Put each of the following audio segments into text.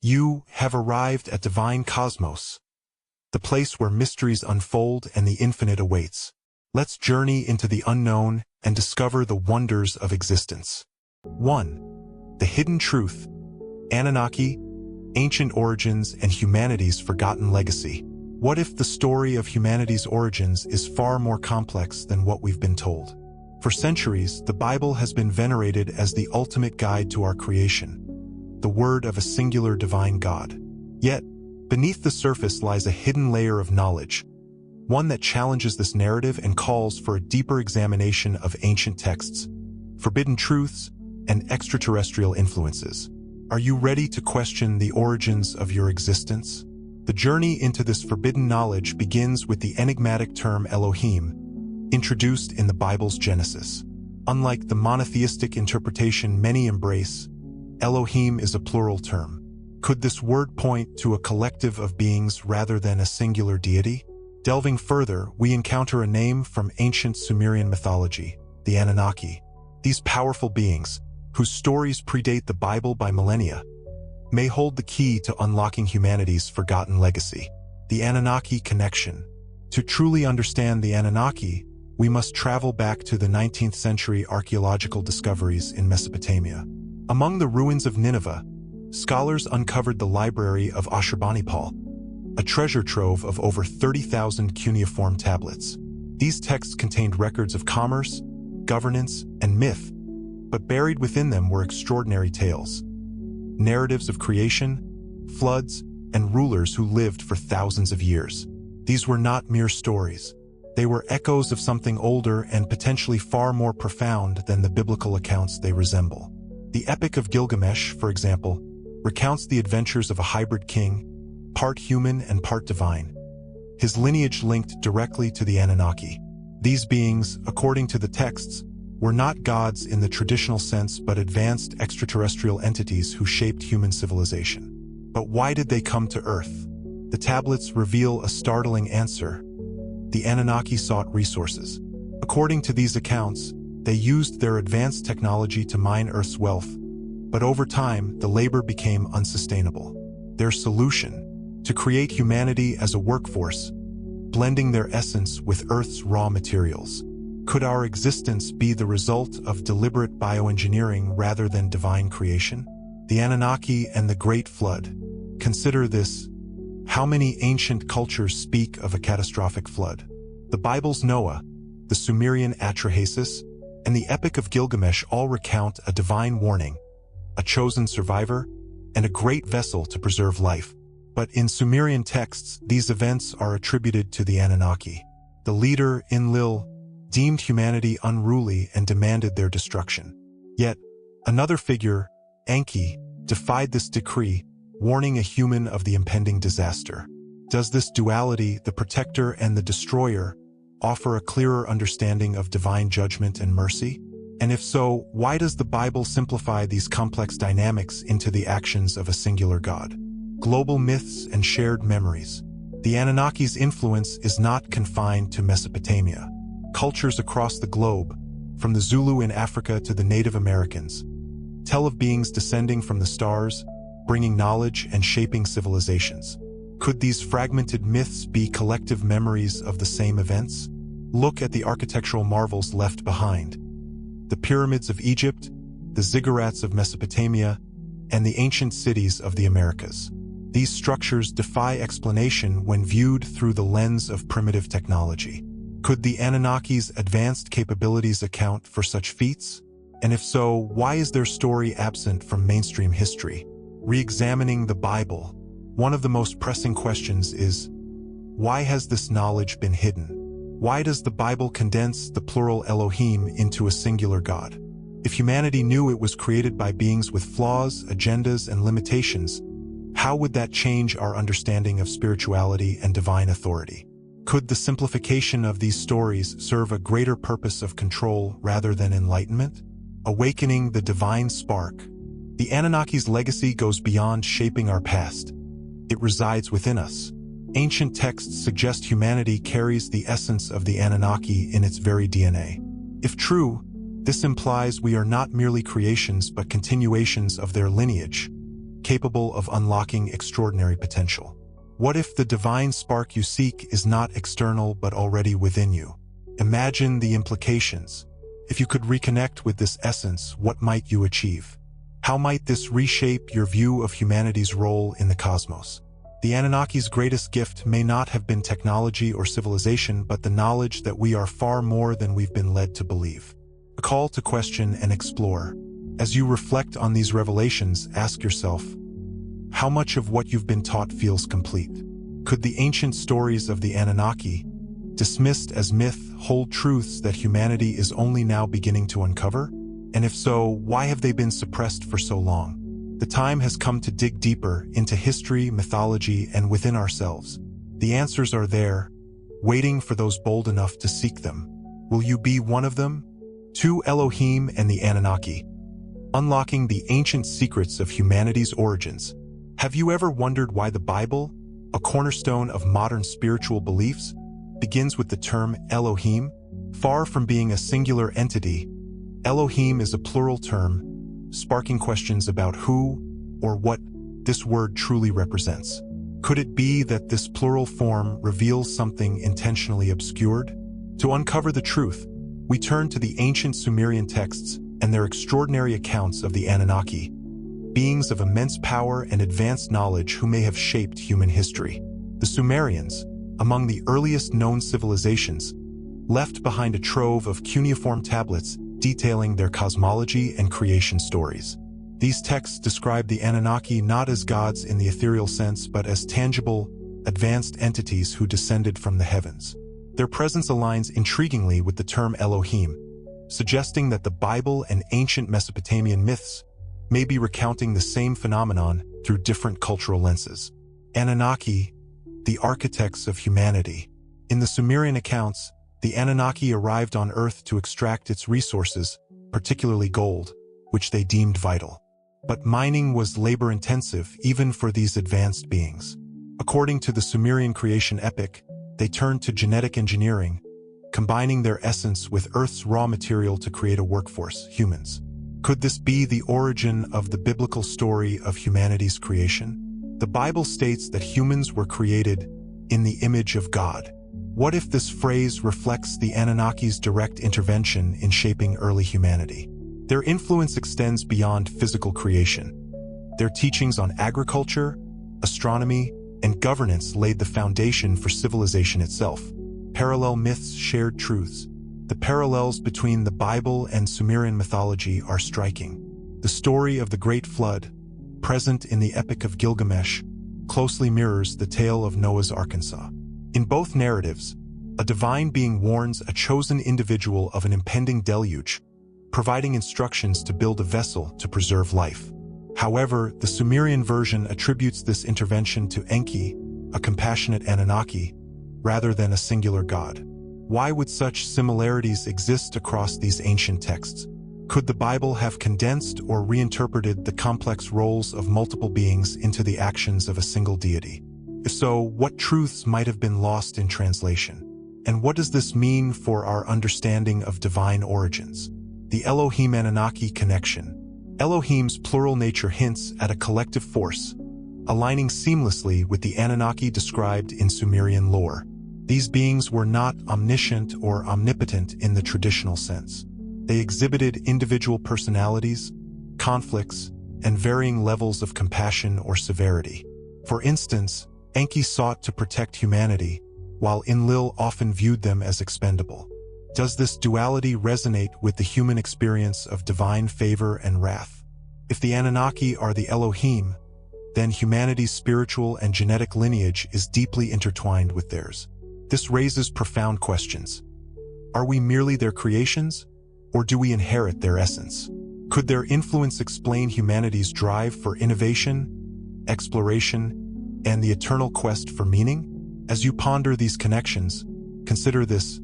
You have arrived at divine cosmos, the place where mysteries unfold and the infinite awaits. Let's journey into the unknown and discover the wonders of existence. 1. The hidden truth. Anunnaki, ancient origins and humanity's forgotten legacy. What if the story of humanity's origins is far more complex than what we've been told? For centuries, the Bible has been venerated as the ultimate guide to our creation, the word of a singular divine God. Yet, beneath the surface lies a hidden layer of knowledge, one that challenges this narrative and calls for a deeper examination of ancient texts, forbidden truths, and extraterrestrial influences. Are you ready to question the origins of your existence? The journey into this forbidden knowledge begins with the enigmatic term Elohim, introduced in the Bible's Genesis. Unlike the monotheistic interpretation many embrace, Elohim is a plural term. Could this word point to a collective of beings rather than a singular deity? Delving further, we encounter a name from ancient Sumerian mythology, the Anunnaki. These powerful beings, whose stories predate the Bible by millennia, may hold the key to unlocking humanity's forgotten legacy. The Anunnaki connection. To truly understand the Anunnaki, we must travel back to the 19th century archaeological discoveries in Mesopotamia. Among the ruins of Nineveh, scholars uncovered the library of Ashurbanipal, a treasure trove of over 30,000 cuneiform tablets. These texts contained records of commerce, governance, and myth, but buried within them were extraordinary tales. Narratives of creation, floods, and rulers who lived for thousands of years. These were not mere stories. They were echoes of something older and potentially far more profound than the biblical accounts they resemble. The Epic of Gilgamesh, for example, recounts the adventures of a hybrid king, part human and part divine. His lineage linked directly to the Anunnaki. These beings, according to the texts, were not gods in the traditional sense but advanced extraterrestrial entities who shaped human civilization. But why did they come to Earth? The tablets reveal a startling answer. The Anunnaki sought resources. According to these accounts, they used their advanced technology to mine Earth's wealth, but over time, the labor became unsustainable. Their solution: to create humanity as a workforce, blending their essence with Earth's raw materials. Could our existence be the result of deliberate bioengineering rather than divine creation? The Anunnaki and the Great Flood. Consider this. How many ancient cultures speak of a catastrophic flood? The Bible's Noah, the Sumerian Atrahasis, and the Epic of Gilgamesh all recount a divine warning, a chosen survivor, and a great vessel to preserve life. But in Sumerian texts, these events are attributed to the Anunnaki. The leader, Enlil, deemed humanity unruly and demanded their destruction. Yet, another figure, Enki, defied this decree, warning a human of the impending disaster. Does this duality, the protector and the destroyer, offer a clearer understanding of divine judgment and mercy? And if so, why does the Bible simplify these complex dynamics into the actions of a singular God? Global myths and shared memories. The Anunnaki's influence is not confined to Mesopotamia. Cultures across the globe, from the Zulu in Africa to the Native Americans, tell of beings descending from the stars, bringing knowledge and shaping civilizations. Could these fragmented myths be collective memories of the same events? Look at the architectural marvels left behind. The pyramids of Egypt, the ziggurats of Mesopotamia, and the ancient cities of the Americas. These structures defy explanation when viewed through the lens of primitive technology. Could the Anunnaki's advanced capabilities account for such feats? And if so, why is their story absent from mainstream history? Re-examining the Bible, one of the most pressing questions is, why has this knowledge been hidden? Why does the Bible condense the plural Elohim into a singular God? If humanity knew it was created by beings with flaws, agendas, and limitations, how would that change our understanding of spirituality and divine authority? Could the simplification of these stories serve a greater purpose of control rather than enlightenment? Awakening the divine spark. The Anunnaki's legacy goes beyond shaping our past. It resides within us. Ancient texts suggest humanity carries the essence of the Anunnaki in its very DNA. If true, this implies we are not merely creations but continuations of their lineage, capable of unlocking extraordinary potential. What if the divine spark you seek is not external but already within you? Imagine the implications. If you could reconnect with this essence, what might you achieve? How might this reshape your view of humanity's role in the cosmos? The Anunnaki's greatest gift may not have been technology or civilization, but the knowledge that we are far more than we've been led to believe. A call to question and explore. As you reflect on these revelations, ask yourself, how much of what you've been taught feels complete? Could the ancient stories of the Anunnaki, dismissed as myth, hold truths that humanity is only now beginning to uncover? And if so, why have they been suppressed for so long? The time has come to dig deeper into history, mythology, and within ourselves. The answers are there, waiting for those bold enough to seek them. Will you be one of them? 2. Elohim and the Anunnaki. Unlocking the ancient secrets of humanity's origins. Have you ever wondered why the Bible, a cornerstone of modern spiritual beliefs, begins with the term Elohim? Far from being a singular entity, Elohim is a plural term, sparking questions about who or what this word truly represents. Could it be that this plural form reveals something intentionally obscured? To uncover the truth, we turn to the ancient Sumerian texts and their extraordinary accounts of the Anunnaki, beings of immense power and advanced knowledge who may have shaped human history. The Sumerians, among the earliest known civilizations, left behind a trove of cuneiform tablets detailing their cosmology and creation stories. These texts describe the Anunnaki not as gods in the ethereal sense, but as tangible, advanced entities who descended from the heavens. Their presence aligns intriguingly with the term Elohim, suggesting that the Bible and ancient Mesopotamian myths may be recounting the same phenomenon through different cultural lenses. Anunnaki, the architects of humanity. In the Sumerian accounts, the Anunnaki arrived on Earth to extract its resources, particularly gold, which they deemed vital. But mining was labor-intensive even for these advanced beings. According to the Sumerian creation epic, they turned to genetic engineering, combining their essence with Earth's raw material to create a workforce, humans. Could this be the origin of the biblical story of humanity's creation? The Bible states that humans were created in the image of God. What if this phrase reflects the Anunnaki's direct intervention in shaping early humanity? Their influence extends beyond physical creation. Their teachings on agriculture, astronomy, and governance laid the foundation for civilization itself. Parallel myths, shared truths. The parallels between the Bible and Sumerian mythology are striking. The story of the Great Flood, present in the Epic of Gilgamesh, closely mirrors the tale of Noah's Arkansas. In both narratives, a divine being warns a chosen individual of an impending deluge, providing instructions to build a vessel to preserve life. However, the Sumerian version attributes this intervention to Enki, a compassionate Anunnaki, rather than a singular god. Why would such similarities exist across these ancient texts? Could the Bible have condensed or reinterpreted the complex roles of multiple beings into the actions of a single deity? If so, what truths might have been lost in translation? And what does this mean for our understanding of divine origins? The Elohim-Anunnaki connection. Elohim's plural nature hints at a collective force, aligning seamlessly with the Anunnaki described in Sumerian lore. These beings were not omniscient or omnipotent in the traditional sense. They exhibited individual personalities, conflicts, and varying levels of compassion or severity. For instance, Enki sought to protect humanity, while Enlil often viewed them as expendable. Does this duality resonate with the human experience of divine favor and wrath? If the Anunnaki are the Elohim, then humanity's spiritual and genetic lineage is deeply intertwined with theirs. This raises profound questions. Are we merely their creations, or do we inherit their essence? Could their influence explain humanity's drive for innovation, exploration, and the eternal quest for meaning? As you ponder these connections, consider this.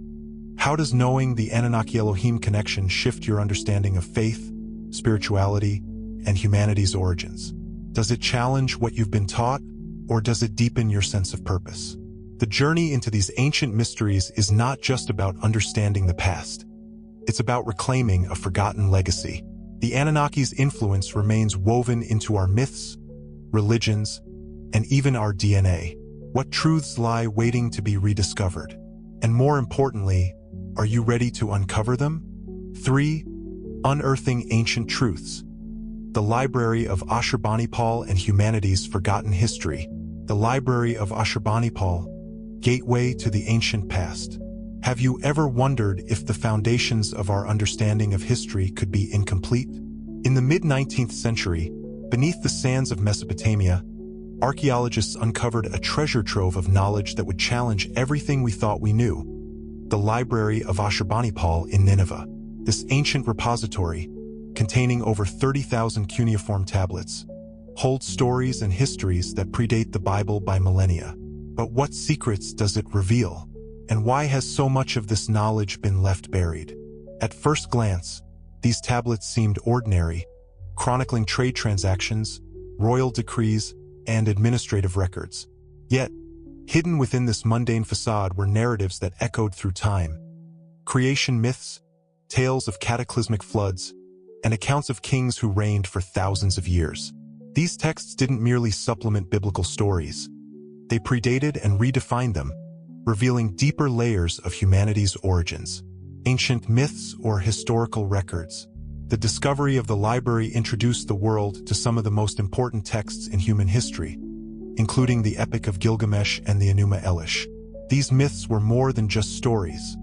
How does knowing the Anunnaki-Elohim connection shift your understanding of faith, spirituality, and humanity's origins? Does it challenge what you've been taught, or does it deepen your sense of purpose? The journey into these ancient mysteries is not just about understanding the past. It's about reclaiming a forgotten legacy. The Anunnaki's influence remains woven into our myths, religions, and even our DNA. What truths lie waiting to be rediscovered? And more importantly, are you ready to uncover them? 3. Unearthing Ancient Truths. The Library of Ashurbanipal and Humanity's Forgotten History. The Library of Ashurbanipal, Gateway to the Ancient Past. Have you ever wondered if the foundations of our understanding of history could be incomplete? In the mid-19th century, beneath the sands of Mesopotamia, archaeologists uncovered a treasure trove of knowledge that would challenge everything we thought we knew. The Library of Ashurbanipal in Nineveh. This ancient repository, containing over 30,000 cuneiform tablets, holds stories and histories that predate the Bible by millennia. But what secrets does it reveal? And why has so much of this knowledge been left buried? At first glance, these tablets seemed ordinary, chronicling trade transactions, royal decrees, and administrative records. Yet, hidden within this mundane facade were narratives that echoed through time. Creation myths, tales of cataclysmic floods, and accounts of kings who reigned for thousands of years. These texts didn't merely supplement biblical stories. They predated and redefined them, revealing deeper layers of humanity's origins. Ancient myths or historical records. The discovery of the library introduced the world to some of the most important texts in human history, including the Epic of Gilgamesh and the Enuma Elish. These myths were more than just stories.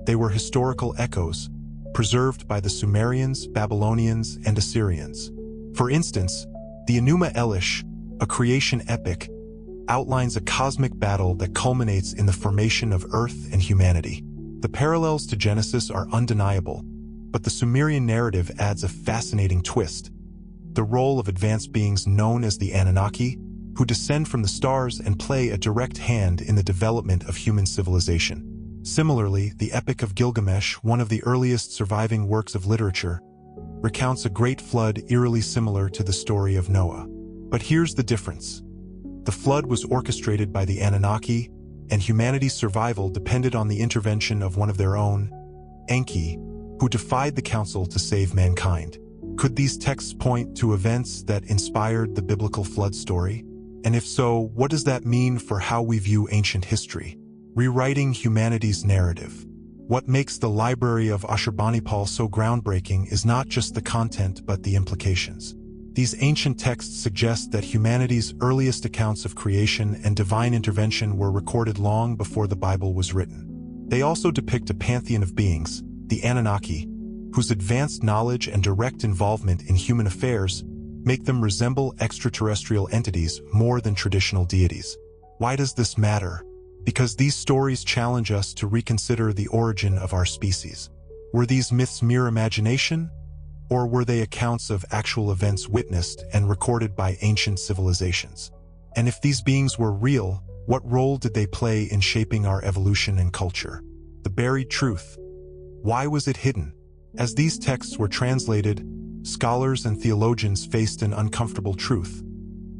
They were historical echoes, preserved by the Sumerians, Babylonians, and Assyrians. For instance, the Enuma Elish, a creation epic, outlines a cosmic battle that culminates in the formation of Earth and humanity. The parallels to Genesis are undeniable, but the Sumerian narrative adds a fascinating twist: the role of advanced beings known as the Anunnaki, who descend from the stars and play a direct hand in the development of human civilization. Similarly, the Epic of Gilgamesh, one of the earliest surviving works of literature, recounts a great flood eerily similar to the story of Noah. But here's the difference. The flood was orchestrated by the Anunnaki, and humanity's survival depended on the intervention of one of their own, Enki, who defied the council to save mankind. Could these texts point to events that inspired the biblical flood story? And if so, what does that mean for how we view ancient history? Rewriting humanity's narrative. What makes the Library of Ashurbanipal so groundbreaking is not just the content but the implications. These ancient texts suggest that humanity's earliest accounts of creation and divine intervention were recorded long before the Bible was written. They also depict a pantheon of beings, the Anunnaki, whose advanced knowledge and direct involvement in human affairs make them resemble extraterrestrial entities more than traditional deities. Why does this matter? Because these stories challenge us to reconsider the origin of our species. Were these myths mere imagination? Or were they accounts of actual events witnessed and recorded by ancient civilizations? And if these beings were real, what role did they play in shaping our evolution and culture? The buried truth. Why was it hidden? As these texts were translated, scholars and theologians faced an uncomfortable truth.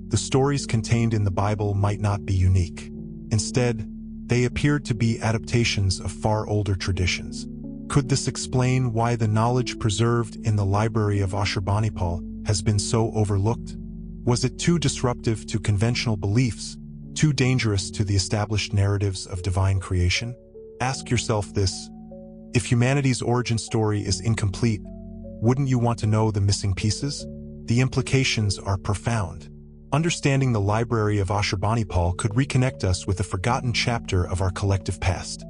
The stories contained in the Bible might not be unique. Instead, they appeared to be adaptations of far older traditions. Could this explain why the knowledge preserved in the Library of Ashurbanipal has been so overlooked? Was it too disruptive to conventional beliefs, too dangerous to the established narratives of divine creation? Ask yourself this: if humanity's origin story is incomplete, wouldn't you want to know the missing pieces? The implications are profound. Understanding the Library of Ashurbanipal could reconnect us with a forgotten chapter of our collective past,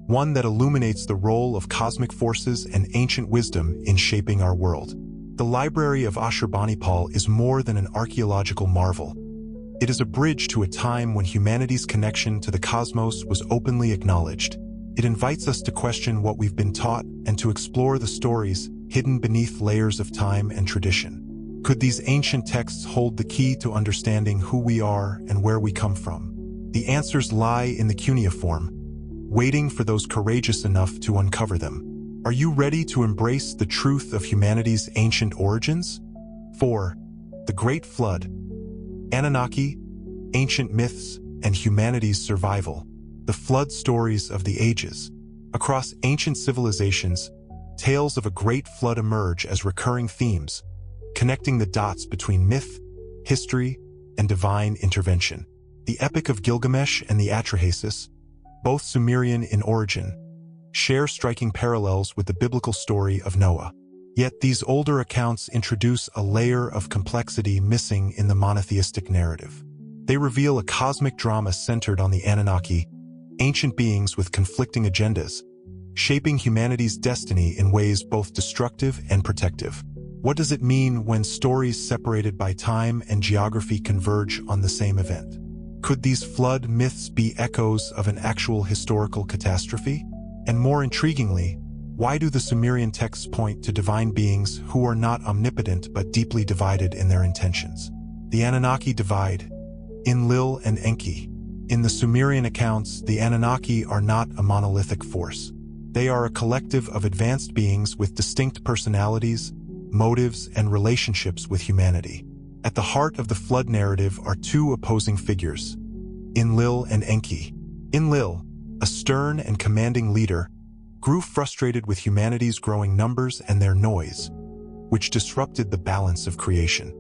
one that illuminates the role of cosmic forces and ancient wisdom in shaping our world. The Library of Ashurbanipal is more than an archaeological marvel. It is a bridge to a time when humanity's connection to the cosmos was openly acknowledged. It invites us to question what we've been taught and to explore the stories hidden beneath layers of time and tradition. Could these ancient texts hold the key to understanding who we are and where we come from? The answers lie in the cuneiform, waiting for those courageous enough to uncover them. Are you ready to embrace the truth of humanity's ancient origins? 4. The Great Flood. Anunnaki, ancient myths, and humanity's survival. The flood stories of the ages. Across ancient civilizations, tales of a great flood emerge as recurring themes, connecting the dots between myth, history, and divine intervention. The Epic of Gilgamesh and the Atrahasis, both Sumerian in origin, share striking parallels with the biblical story of Noah. Yet these older accounts introduce a layer of complexity missing in the monotheistic narrative. They reveal a cosmic drama centered on the Anunnaki, ancient beings with conflicting agendas, shaping humanity's destiny in ways both destructive and protective. What does it mean when stories separated by time and geography converge on the same event? Could these flood myths be echoes of an actual historical catastrophe? And more intriguingly, why do the Sumerian texts point to divine beings who are not omnipotent but deeply divided in their intentions? The Anunnaki divide, Enlil and Enki. In the Sumerian accounts, the Anunnaki are not a monolithic force. They are a collective of advanced beings with distinct personalities, motives, and relationships with humanity. At the heart of the flood narrative are two opposing figures, Enlil and Enki. Enlil, a stern and commanding leader, grew frustrated with humanity's growing numbers and their noise, which disrupted the balance of creation.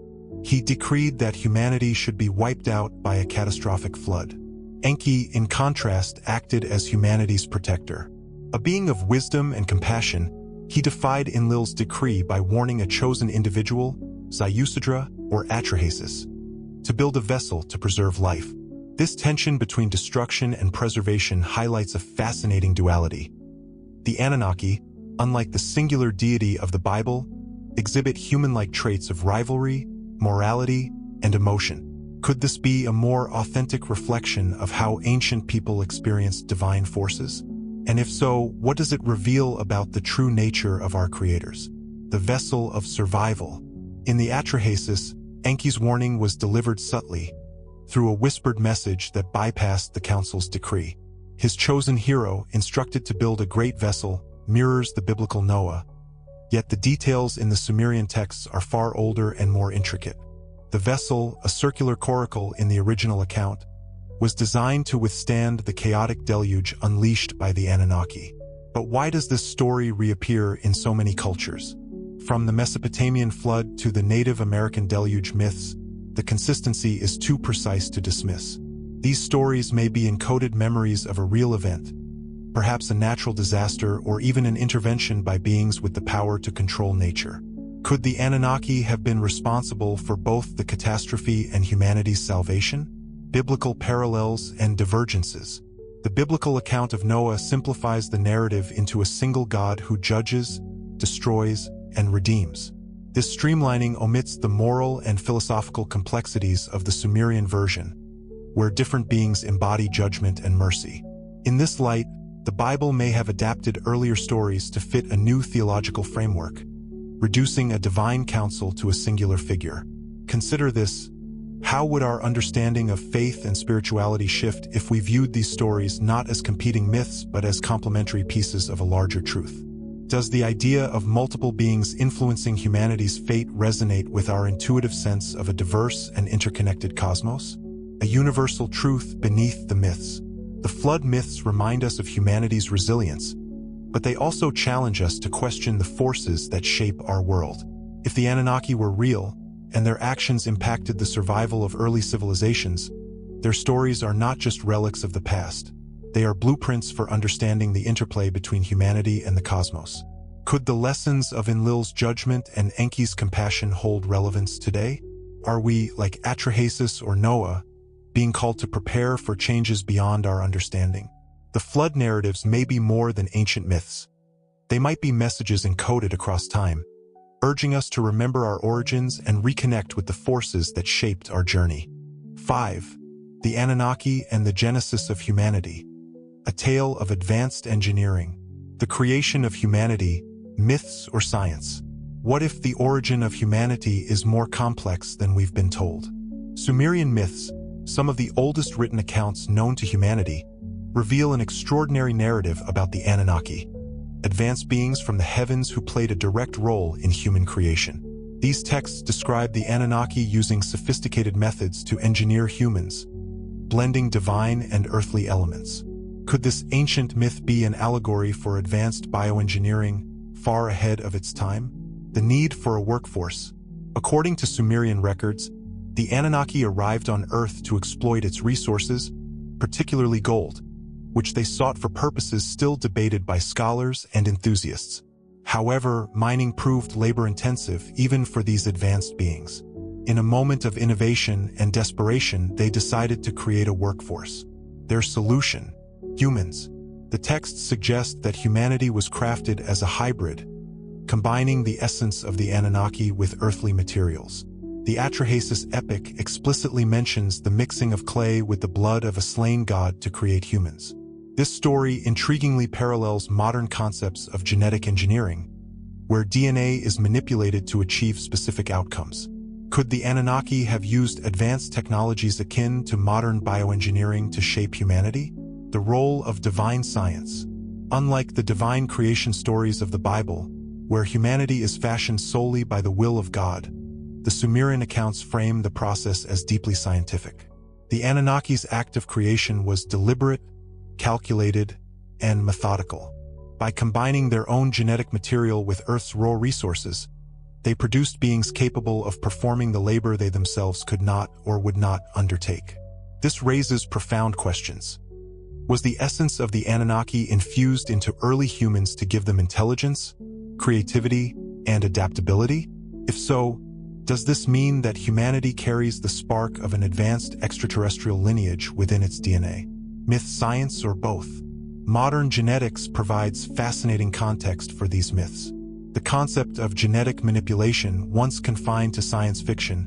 He decreed that humanity should be wiped out by a catastrophic flood. Enki, in contrast, acted as humanity's protector. A being of wisdom and compassion, he defied Enlil's decree by warning a chosen individual, Ziusadra or Atrahasis, to build a vessel to preserve life. This tension between destruction and preservation highlights a fascinating duality. The Anunnaki, unlike the singular deity of the Bible, exhibit human-like traits of rivalry, morality, and emotion. Could this be a more authentic reflection of how ancient people experienced divine forces? And if so, what does it reveal about the true nature of our creators? The vessel of survival. In the Atrahasis, Enki's warning was delivered subtly, through a whispered message that bypassed the council's decree. His chosen hero, instructed to build a great vessel, mirrors the biblical Noah, yet the details in the Sumerian texts are far older and more intricate. The vessel, a circular coracle in the original account, was designed to withstand the chaotic deluge unleashed by the Anunnaki. But why does this story reappear in so many cultures? From the Mesopotamian flood to the Native American deluge myths, the consistency is too precise to dismiss. These stories may be encoded memories of a real event, perhaps a natural disaster or even an intervention by beings with the power to control nature. Could the Anunnaki have been responsible for both the catastrophe and humanity's salvation? Biblical parallels and divergences. The biblical account of Noah simplifies the narrative into a single God who judges, destroys, and redeems. This streamlining omits the moral and philosophical complexities of the Sumerian version, where different beings embody judgment and mercy. In this light, the Bible may have adapted earlier stories to fit a new theological framework, reducing a divine counsel to a singular figure. Consider this: how would our understanding of faith and spirituality shift if we viewed these stories not as competing myths but as complementary pieces of a larger truth? Does the idea of multiple beings influencing humanity's fate resonate with our intuitive sense of a diverse and interconnected cosmos? A universal truth beneath the myths. The flood myths remind us of humanity's resilience, but they also challenge us to question the forces that shape our world. If the Anunnaki were real, and their actions impacted the survival of early civilizations, their stories are not just relics of the past. They are blueprints for understanding the interplay between humanity and the cosmos. Could the lessons of Enlil's judgment and Enki's compassion hold relevance today? Are we, like Atrahasis or Noah, being called to prepare for changes beyond our understanding? The flood narratives may be more than ancient myths. They might be messages encoded across time, urging us to remember our origins and reconnect with the forces that shaped our journey. 5. The Anunnaki and the Genesis of Humanity. A tale of advanced engineering. The creation of humanity, myths or science. What if the origin of humanity is more complex than we've been told? Sumerian myths, some of the oldest written accounts known to humanity, reveal an extraordinary narrative about the Anunnaki, advanced beings from the heavens who played a direct role in human creation. These texts describe the Anunnaki using sophisticated methods to engineer humans, blending divine and earthly elements. Could this ancient myth be an allegory for advanced bioengineering far ahead of its time? The need for a workforce. According to Sumerian records, The Anunnaki arrived on Earth to exploit its resources, particularly gold, which they sought for purposes still debated by scholars and enthusiasts. However, mining proved labor-intensive even for these advanced beings. In a moment of innovation and desperation, they decided to create a workforce. Their solution: humans. The texts suggest that humanity was crafted as a hybrid, combining the essence of the Anunnaki with earthly materials. The Atrahasis epic explicitly mentions the mixing of clay with the blood of a slain god to create humans. This story intriguingly parallels modern concepts of genetic engineering, where DNA is manipulated to achieve specific outcomes. Could the Anunnaki have used advanced technologies akin to modern bioengineering to shape humanity? The role of divine science. Unlike the divine creation stories of the Bible, where humanity is fashioned solely by the will of God, the Sumerian accounts frame the process as deeply scientific. The Anunnaki's act of creation was deliberate, calculated, and methodical. By combining their own genetic material with Earth's raw resources, they produced beings capable of performing the labor they themselves could not or would not undertake. This raises profound questions. Was the essence of the Anunnaki infused into early humans to give them intelligence, creativity, and adaptability? If so, does this mean that humanity carries the spark of an advanced extraterrestrial lineage within its DNA? Myth, science, or both? Modern genetics provides fascinating context for these myths. The concept of genetic manipulation, once confined to science fiction,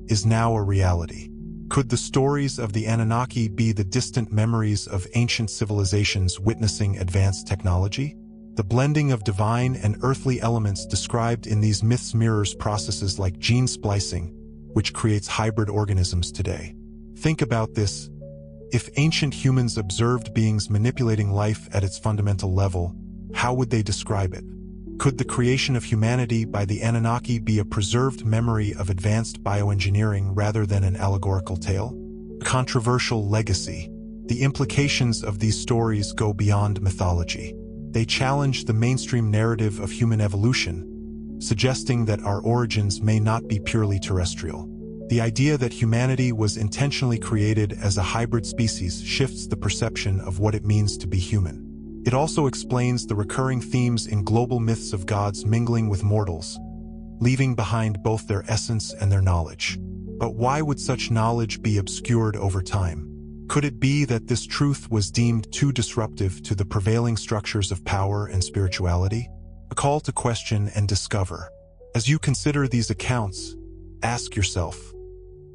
is now a reality. Could the stories of the Anunnaki be the distant memories of ancient civilizations witnessing advanced technology? The blending of divine and earthly elements described in these myths mirrors processes like gene splicing, which creates hybrid organisms today. Think about this. If ancient humans observed beings manipulating life at its fundamental level, how would they describe it? Could the creation of humanity by the Anunnaki be a preserved memory of advanced bioengineering rather than an allegorical tale? A controversial legacy. The implications of these stories go beyond mythology. They challenge the mainstream narrative of human evolution, suggesting that our origins may not be purely terrestrial. The idea that humanity was intentionally created as a hybrid species shifts the perception of what it means to be human. It also explains the recurring themes in global myths of gods mingling with mortals, leaving behind both their essence and their knowledge. But why would such knowledge be obscured over time? Could it be that this truth was deemed too disruptive to the prevailing structures of power and spirituality? A call to question and discover. As you consider these accounts, ask yourself,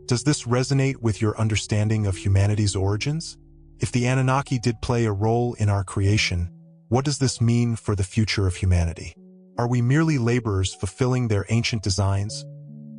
does this resonate with your understanding of humanity's origins? If the Anunnaki did play a role in our creation, what does this mean for the future of humanity? Are we merely laborers fulfilling their ancient designs?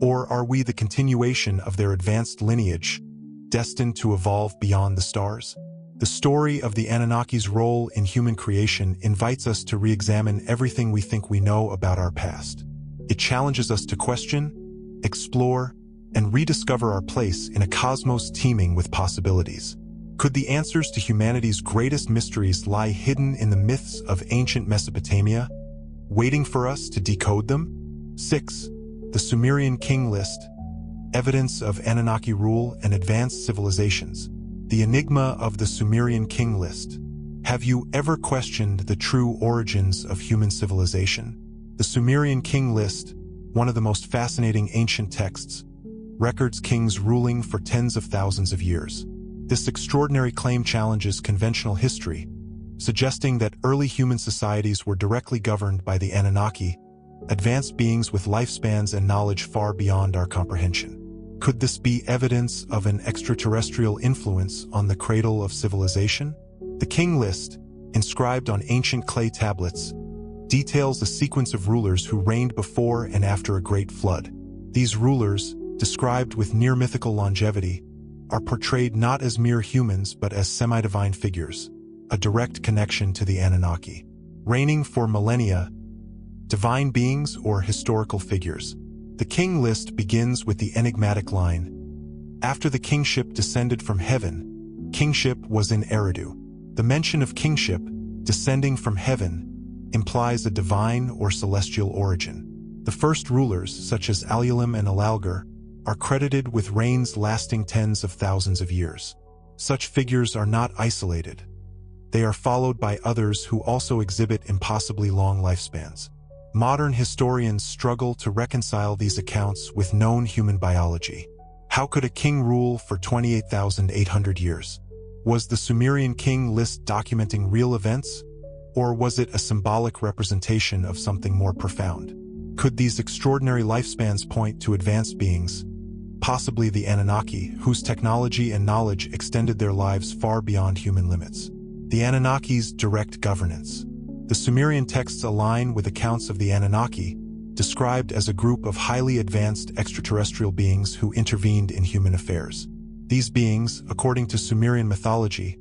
Or are we the continuation of their advanced lineage, destined to evolve beyond the stars? The story of the Anunnaki's role in human creation invites us to re-examine everything we think we know about our past. It challenges us to question, explore, and rediscover our place in a cosmos teeming with possibilities. Could the answers to humanity's greatest mysteries lie hidden in the myths of ancient Mesopotamia, waiting for us to decode them? 6. The Sumerian King List. Evidence of Anunnaki rule and advanced civilizations. The enigma of the Sumerian King List. Have you ever questioned the true origins of human civilization? The Sumerian King List, one of the most fascinating ancient texts, records kings ruling for tens of thousands of years. This extraordinary claim challenges conventional history, suggesting that early human societies were directly governed by the Anunnaki, advanced beings with lifespans and knowledge far beyond our comprehension. Could this be evidence of an extraterrestrial influence on the cradle of civilization? The King List, inscribed on ancient clay tablets, details a sequence of rulers who reigned before and after a great flood. These rulers, described with near-mythical longevity, are portrayed not as mere humans but as semi-divine figures, a direct connection to the Anunnaki. Reigning for millennia, divine beings or historical figures. The King List begins with the enigmatic line, "After the kingship descended from heaven, kingship was in Eridu." The mention of kingship, descending from heaven, implies a divine or celestial origin. The first rulers, such as Alulim and Alalgar, are credited with reigns lasting tens of thousands of years. Such figures are not isolated. They are followed by others who also exhibit impossibly long lifespans. Modern historians struggle to reconcile these accounts with known human biology. How could a king rule for 28,800 years? Was the Sumerian king list documenting real events? Or was it a symbolic representation of something more profound? Could these extraordinary lifespans point to advanced beings, possibly the Anunnaki, whose technology and knowledge extended their lives far beyond human limits? The Anunnaki's direct governance. The Sumerian texts align with accounts of the Anunnaki, described as a group of highly advanced extraterrestrial beings who intervened in human affairs. These beings, according to Sumerian mythology,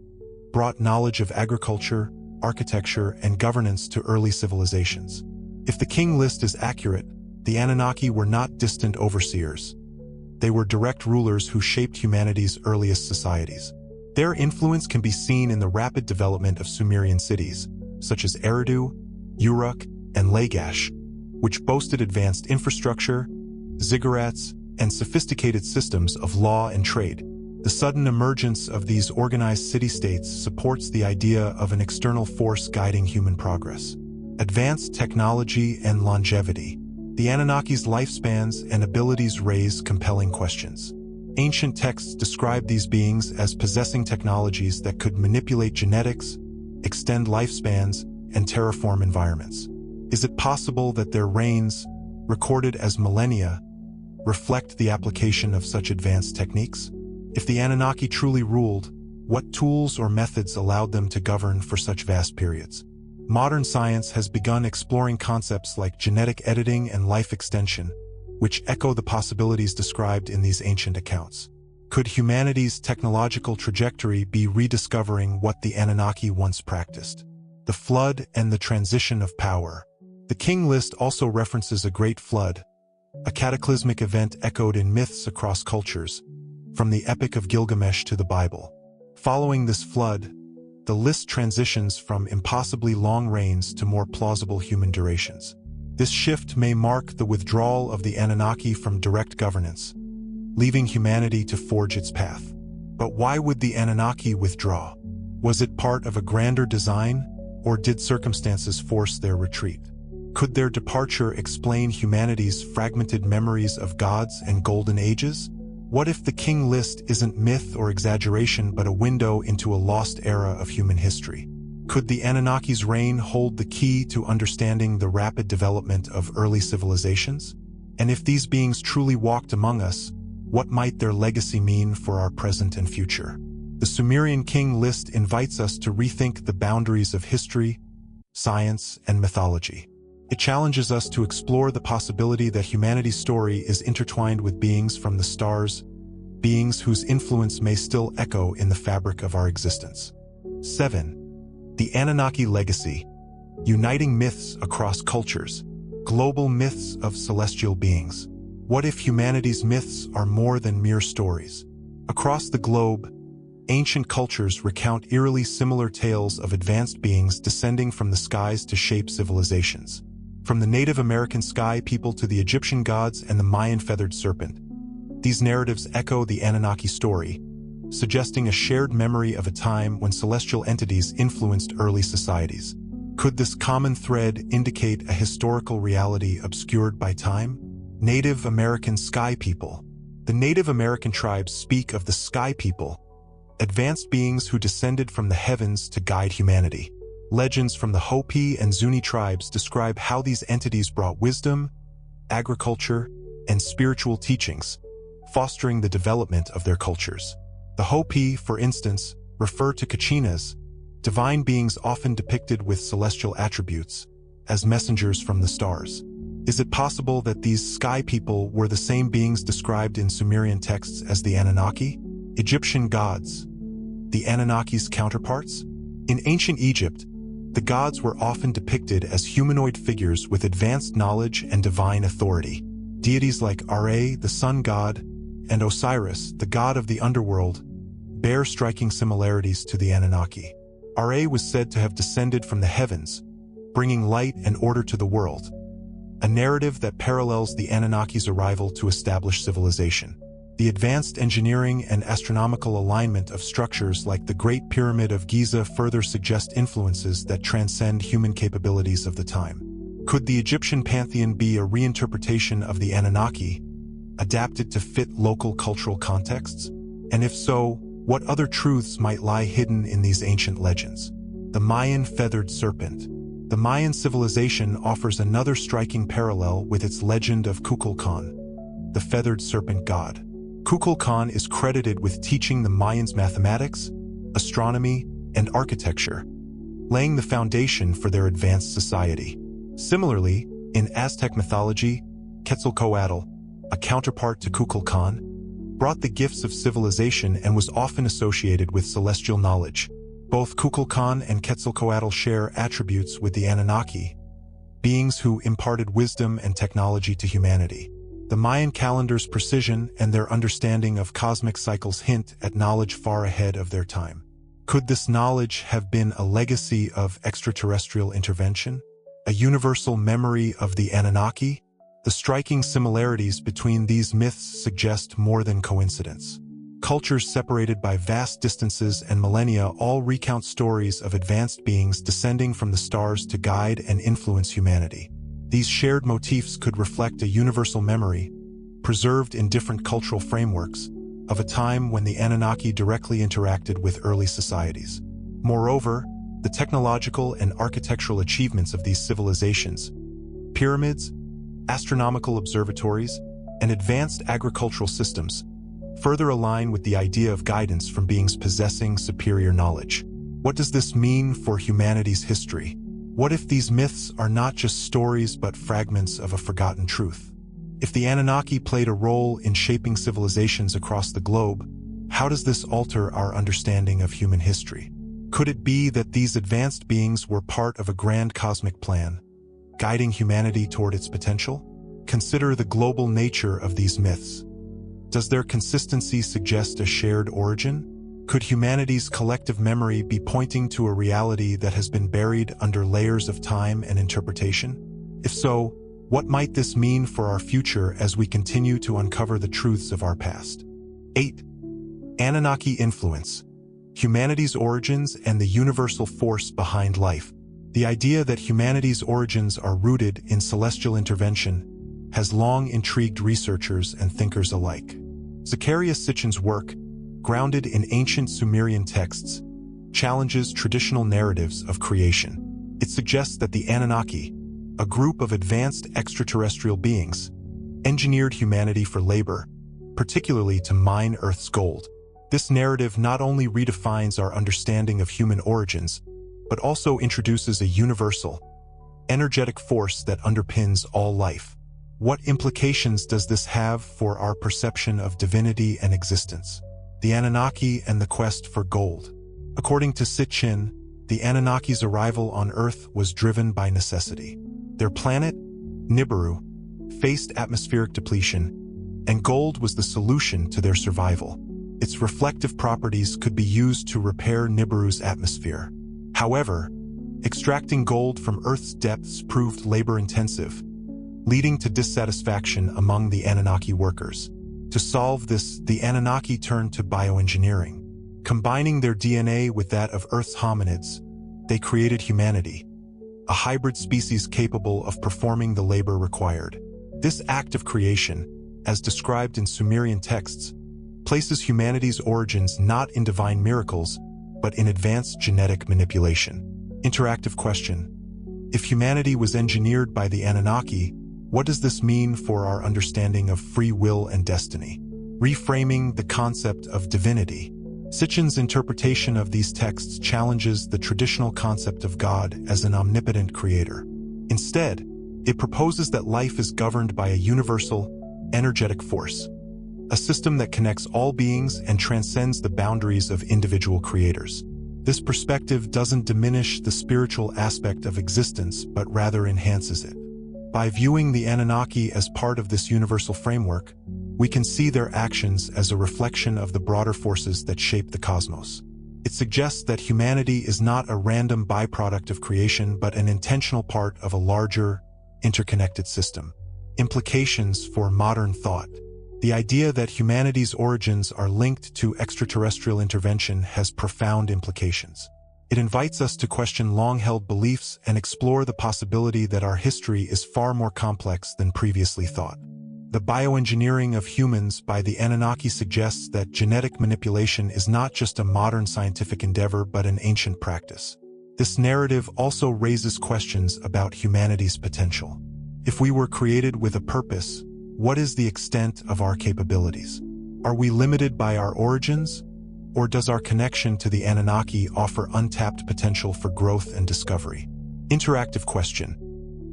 brought knowledge of agriculture, architecture, and governance to early civilizations. If the king list is accurate, the Anunnaki were not distant overseers. They were direct rulers who shaped humanity's earliest societies. Their influence can be seen in the rapid development of Sumerian cities, such as Eridu, Uruk, and Lagash, which boasted advanced infrastructure, ziggurats, and sophisticated systems of law and trade. The sudden emergence of these organized city-states supports the idea of an external force guiding human progress. Advanced technology and longevity. The Anunnaki's lifespans and abilities raise compelling questions. Ancient texts describe these beings as possessing technologies that could manipulate genetics, extend lifespans, and terraform environments. Is it possible that their reigns, recorded as millennia, reflect the application of such advanced techniques? If the Anunnaki truly ruled, what tools or methods allowed them to govern for such vast periods? Modern science has begun exploring concepts like genetic editing and life extension, which echo the possibilities described in these ancient accounts. Could humanity's technological trajectory be rediscovering what the Anunnaki once practiced? The flood and the transition of power. The king list also references a great flood, a cataclysmic event echoed in myths across cultures, from the Epic of Gilgamesh to the Bible. Following this flood, the list transitions from impossibly long reigns to more plausible human durations. This shift may mark the withdrawal of the Anunnaki from direct governance, leaving humanity to forge its path. But why would the Anunnaki withdraw? Was it part of a grander design, or did circumstances force their retreat? Could their departure explain humanity's fragmented memories of gods and golden ages? What if the king list isn't myth or exaggeration but a window into a lost era of human history? Could the Anunnaki's reign hold the key to understanding the rapid development of early civilizations? And if these beings truly walked among us, what might their legacy mean for our present and future? The Sumerian king list invites us to rethink the boundaries of history, science, and mythology. It challenges us to explore the possibility that humanity's story is intertwined with beings from the stars, beings whose influence may still echo in the fabric of our existence. 7. The Anunnaki legacy, uniting myths across cultures, global myths of celestial beings. What if humanity's myths are more than mere stories? Across the globe, ancient cultures recount eerily similar tales of advanced beings descending from the skies to shape civilizations. From the Native American sky people to the Egyptian gods and the Mayan feathered serpent, these narratives echo the Anunnaki story, suggesting a shared memory of a time when celestial entities influenced early societies. Could this common thread indicate a historical reality obscured by time? Native American sky people. The Native American tribes speak of the sky people, advanced beings who descended from the heavens to guide humanity. Legends from the Hopi and Zuni tribes describe how these entities brought wisdom, agriculture, and spiritual teachings, fostering the development of their cultures. The Hopi, for instance, refer to Kachinas, divine beings often depicted with celestial attributes, as messengers from the stars. Is it possible that these sky people were the same beings described in Sumerian texts as the Anunnaki? Egyptian gods, the Anunnaki's counterparts? In ancient Egypt, the gods were often depicted as humanoid figures with advanced knowledge and divine authority. Deities like Ra, the sun god, and Osiris, the god of the underworld, bear striking similarities to the Anunnaki. Ra was said to have descended from the heavens, bringing light and order to the world. a narrative that parallels the Anunnaki's arrival to establish civilization. The advanced engineering and astronomical alignment of structures like the Great Pyramid of Giza further suggest influences that transcend human capabilities of the time. Could the Egyptian pantheon be a reinterpretation of the Anunnaki, adapted to fit local cultural contexts? And if so, what other truths might lie hidden in these ancient legends? The Mayan feathered serpent. The Mayan civilization offers another striking parallel with its legend of Kukulkan, the feathered serpent god. Kukulkan is credited with teaching the Mayans mathematics, astronomy, and architecture, laying the foundation for their advanced society. Similarly, in Aztec mythology, Quetzalcoatl, a counterpart to Kukulkan, brought the gifts of civilization and was often associated with celestial knowledge. Both Kukulkan and Quetzalcoatl share attributes with the Anunnaki, beings who imparted wisdom and technology to humanity. The Mayan calendar's precision and their understanding of cosmic cycles hint at knowledge far ahead of their time. Could this knowledge have been a legacy of extraterrestrial intervention? A universal memory of the Anunnaki? The striking similarities between these myths suggest more than coincidence. Cultures separated by vast distances and millennia all recount stories of advanced beings descending from the stars to guide and influence humanity. These shared motifs could reflect a universal memory, preserved in different cultural frameworks, of a time when the Anunnaki directly interacted with early societies. Moreover, the technological and architectural achievements of these civilizations, pyramids, astronomical observatories, and advanced agricultural systems, further align with the idea of guidance from beings possessing superior knowledge. What does this mean for humanity's history? What if these myths are not just stories but fragments of a forgotten truth? If the Anunnaki played a role in shaping civilizations across the globe, how does this alter our understanding of human history? Could it be that these advanced beings were part of a grand cosmic plan, guiding humanity toward its potential? Consider the global nature of these myths. Does their consistency suggest a shared origin? Could humanity's collective memory be pointing to a reality that has been buried under layers of time and interpretation? If so, what might this mean for our future as we continue to uncover the truths of our past? 8. Anunnaki influence. Humanity's origins and the universal force behind life. The idea that humanity's origins are rooted in celestial intervention has long intrigued researchers and thinkers alike. Zecharia Sitchin's work, grounded in ancient Sumerian texts, challenges traditional narratives of creation. It suggests that the Anunnaki, a group of advanced extraterrestrial beings, engineered humanity for labor, particularly to mine Earth's gold. This narrative not only redefines our understanding of human origins, but also introduces a universal, energetic force that underpins all life. What implications does this have for our perception of divinity and existence? The Anunnaki and the quest for gold. According to Sitchin, the Anunnaki's arrival on Earth was driven by necessity. Their planet, Nibiru, faced atmospheric depletion, and gold was the solution to their survival. Its reflective properties could be used to repair Nibiru's atmosphere. However, extracting gold from Earth's depths proved labor-intensive, leading to dissatisfaction among the Anunnaki workers. To solve this, the Anunnaki turned to bioengineering. Combining their DNA with that of Earth's hominids, they created humanity, a hybrid species capable of performing the labor required. This act of creation, as described in Sumerian texts, places humanity's origins not in divine miracles, but in advanced genetic manipulation. Interactive question. If humanity was engineered by the Anunnaki, what does this mean for our understanding of free will and destiny? Reframing the concept of divinity. Sitchin's interpretation of these texts challenges the traditional concept of God as an omnipotent creator. Instead, it proposes that life is governed by a universal, energetic force, a system that connects all beings and transcends the boundaries of individual creators. This perspective doesn't diminish the spiritual aspect of existence, but rather enhances it. By viewing the Anunnaki as part of this universal framework, we can see their actions as a reflection of the broader forces that shape the cosmos. It suggests that humanity is not a random byproduct of creation, but an intentional part of a larger, interconnected system. Implications for modern thought. The idea that humanity's origins are linked to extraterrestrial intervention has profound implications. It invites us to question long-held beliefs and explore the possibility that our history is far more complex than previously thought. The bioengineering of humans by the Anunnaki suggests that genetic manipulation is not just a modern scientific endeavor but an ancient practice. This narrative also raises questions about humanity's potential. If we were created with a purpose, what is the extent of our capabilities? Are we limited by our origins? Or does our connection to the Anunnaki offer untapped potential for growth and discovery? Interactive question.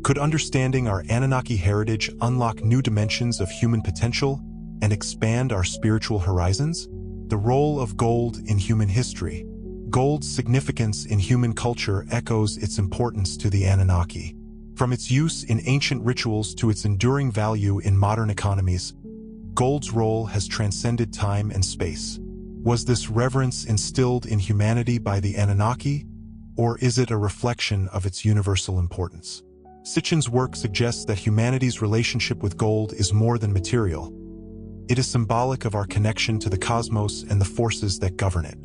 Could understanding our Anunnaki heritage unlock new dimensions of human potential and expand our spiritual horizons? The role of gold in human history. Gold's significance in human culture echoes its importance to the Anunnaki. From its use in ancient rituals to its enduring value in modern economies, gold's role has transcended time and space. Was this reverence instilled in humanity by the Anunnaki, or is it a reflection of its universal importance? Sitchin's work suggests that humanity's relationship with gold is more than material. It is symbolic of our connection to the cosmos and the forces that govern it.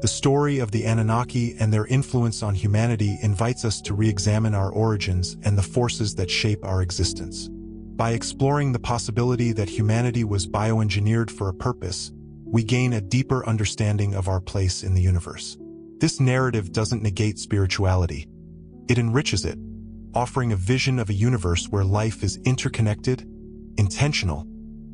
The story of the Anunnaki and their influence on humanity invites us to re-examine our origins and the forces that shape our existence. By exploring the possibility that humanity was bioengineered for a purpose, we gain a deeper understanding of our place in the universe. This narrative doesn't negate spirituality. It enriches it, offering a vision of a universe where life is interconnected, intentional,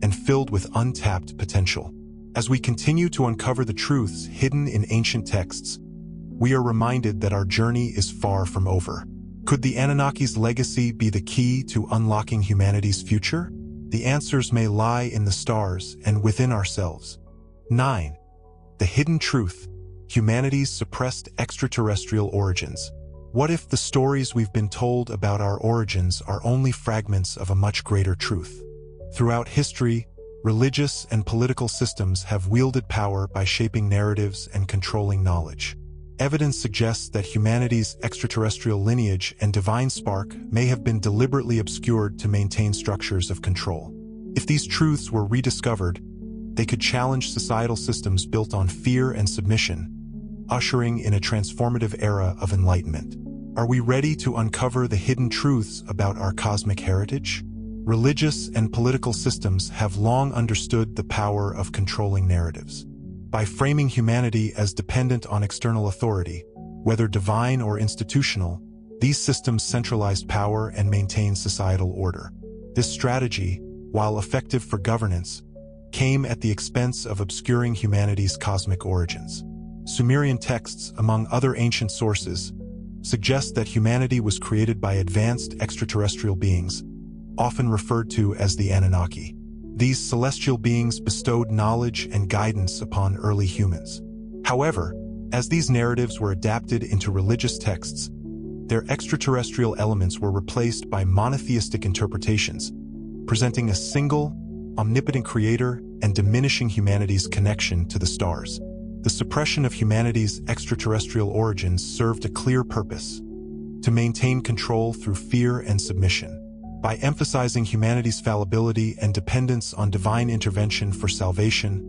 and filled with untapped potential. As we continue to uncover the truths hidden in ancient texts, we are reminded that our journey is far from over. Could the Anunnaki's legacy be the key to unlocking humanity's future? The answers may lie in the stars and within ourselves. 9. The hidden truth: humanity's suppressed extraterrestrial origins. What if the stories we've been told about our origins are only fragments of a much greater truth? Throughout history, religious and political systems have wielded power by shaping narratives and controlling knowledge. Evidence suggests that humanity's extraterrestrial lineage and divine spark may have been deliberately obscured to maintain structures of control. If these truths were rediscovered, they could challenge societal systems built on fear and submission, ushering in a transformative era of enlightenment. Are we ready to uncover the hidden truths about our cosmic heritage? Religious and political systems have long understood the power of controlling narratives. By framing humanity as dependent on external authority, whether divine or institutional, these systems centralized power and maintained societal order. This strategy, while effective for governance, came at the expense of obscuring humanity's cosmic origins. Sumerian texts, among other ancient sources, suggest that humanity was created by advanced extraterrestrial beings, often referred to as the Anunnaki. These celestial beings bestowed knowledge and guidance upon early humans. However, as these narratives were adapted into religious texts, their extraterrestrial elements were replaced by monotheistic interpretations, presenting a single, omnipotent creator and diminishing humanity's connection to the stars. The suppression of humanity's extraterrestrial origins served a clear purpose: to maintain control through fear and submission. By emphasizing humanity's fallibility and dependence on divine intervention for salvation,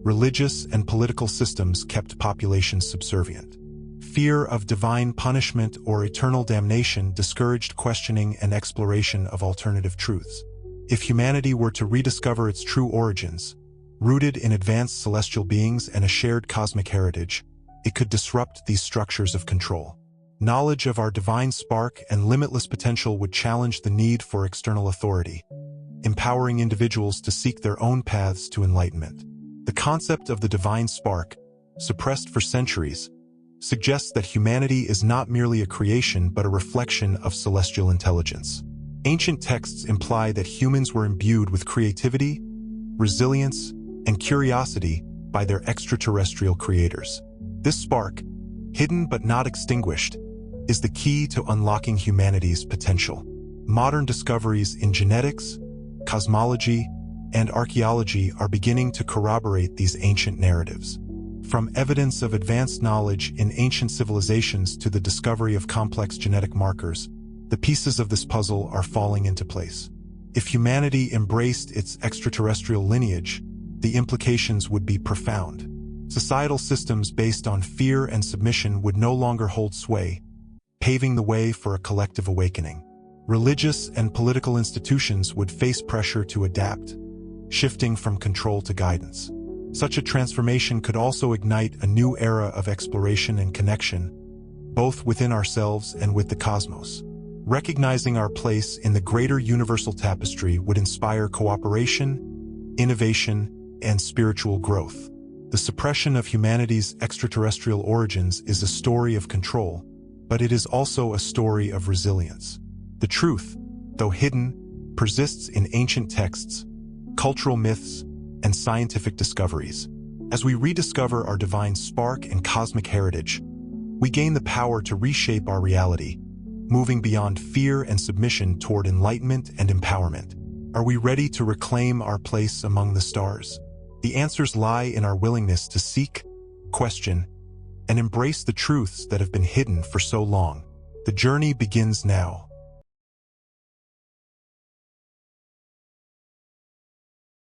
religious and political systems kept populations subservient. Fear of divine punishment or eternal damnation discouraged questioning and exploration of alternative truths. If humanity were to rediscover its true origins, rooted in advanced celestial beings and a shared cosmic heritage, it could disrupt these structures of control. Knowledge of our divine spark and limitless potential would challenge the need for external authority, empowering individuals to seek their own paths to enlightenment. The concept of the divine spark, suppressed for centuries, suggests that humanity is not merely a creation but a reflection of celestial intelligence. Ancient texts imply that humans were imbued with creativity, resilience, and curiosity by their extraterrestrial creators. This spark, hidden but not extinguished, is the key to unlocking humanity's potential. Modern discoveries in genetics, cosmology, and archaeology are beginning to corroborate these ancient narratives. From evidence of advanced knowledge in ancient civilizations to the discovery of complex genetic markers, The pieces of this puzzle are falling into place. If humanity embraced its extraterrestrial lineage, the implications would be profound. Societal systems based on fear and submission would no longer hold sway, paving the way for a collective awakening. Religious and political institutions would face pressure to adapt, shifting from control to guidance. Such a transformation could also ignite a new era of exploration and connection, both within ourselves and with the cosmos. Recognizing our place in the greater universal tapestry would inspire cooperation, innovation, and spiritual growth. The suppression of humanity's extraterrestrial origins is a story of control, but it is also a story of resilience. The truth, though hidden, persists in ancient texts, cultural myths, and scientific discoveries. As we rediscover our divine spark and cosmic heritage, we gain the power to reshape our reality, moving beyond fear and submission toward enlightenment and empowerment. Are we ready to reclaim our place among the stars? The answers lie in our willingness to seek, question, and embrace the truths that have been hidden for so long. The journey begins now.